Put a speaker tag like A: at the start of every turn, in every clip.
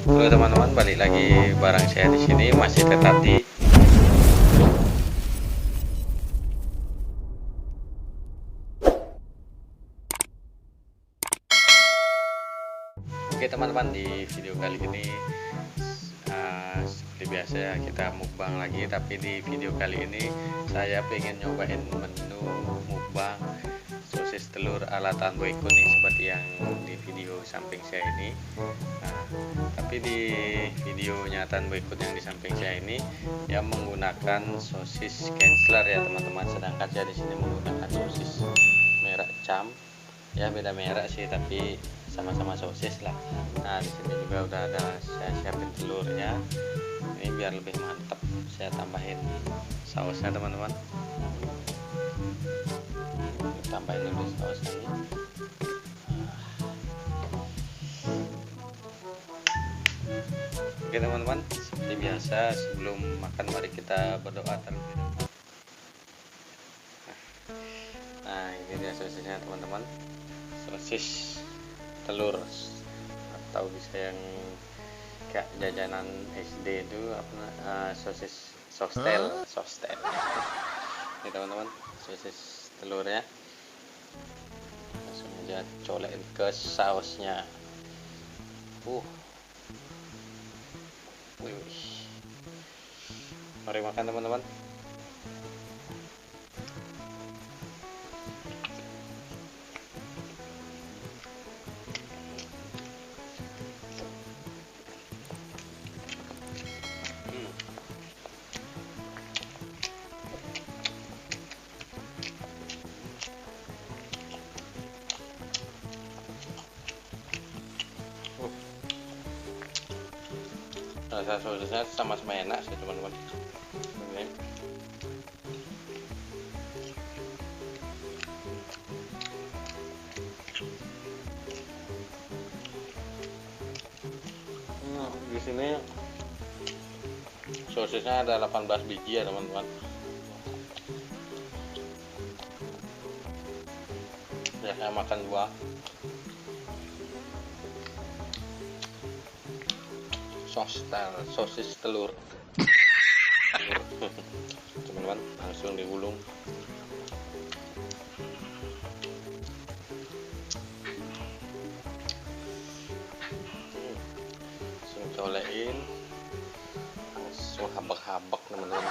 A: Halo teman-teman, balik lagi bareng saya di sini, masih tetap di Oke teman-teman, di video kali ini seperti biasa ya, kita mukbang lagi. Tapi di video kali ini saya pengen nyobain menu mukbang sosis telur ala Tan Boyko nih, seperti yang di video samping saya ini. Tapi di videonya Tan Boyko yang di samping saya ini yang menggunakan sosis Kensler ya teman-teman, sedangkan saya di sini menggunakan sosis merek Cam. Ya beda merek sih, tapi sama-sama sosis lah. Nah di sini juga udah ada, saya siapin telurnya. Ini biar lebih mantap, saya tambahin sausnya teman-teman. Tambahin dulu sausnya ini. Oke teman-teman, seperti biasa sebelum makan mari kita berdoa terlebih dahulu. Nah ini dia sosisnya teman-teman, sosis telur atau bisa yang kayak jajanan SD itu apa, sosis sostel. Ini teman-teman, sosis telurnya langsung aja colekin ke sausnya. Mari makan teman-teman. Rasa sosisnya sama-sama enak sih teman-teman. Di sini sosisnya ada 18 biji ya teman-teman. Ya saya makan 2. Sosis telur teman-teman, langsung digulung. Langsung colekin, langsung habak-habak teman-teman.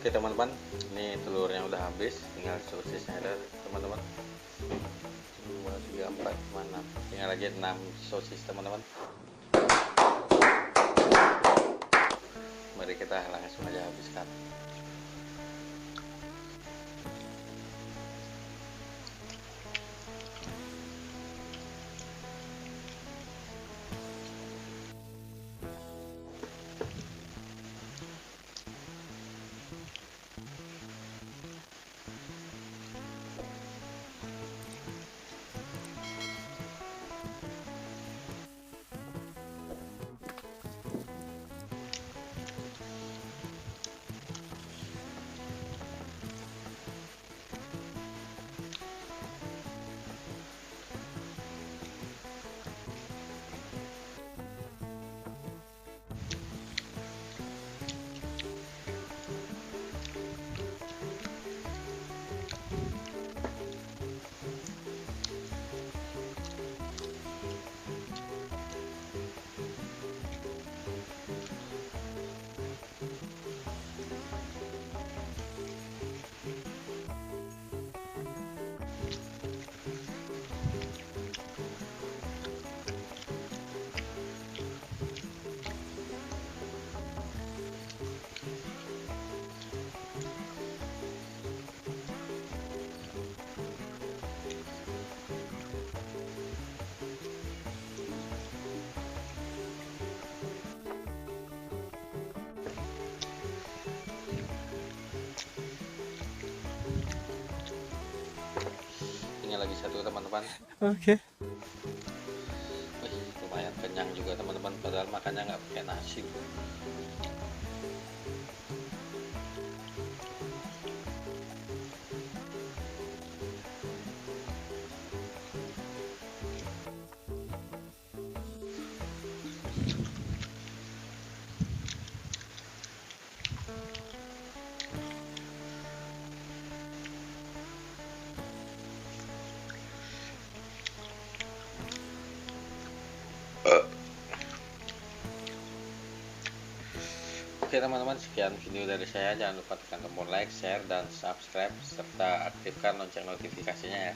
A: Oke teman-teman, ini telurnya udah habis, tinggal sosisnya ada teman-teman. 2, 3, 4, mana? Tinggal lagi 6 sosis teman-teman. Mari kita langsung aja habiskan. Lagi satu teman-teman.
B: Oke.
A: Lumayan kenyang juga teman-teman, padahal makannya nggak pakai nasi. Oke teman-teman, sekian video dari saya. Jangan lupa tekan tombol like, share, dan subscribe, serta aktifkan lonceng notifikasinya ya.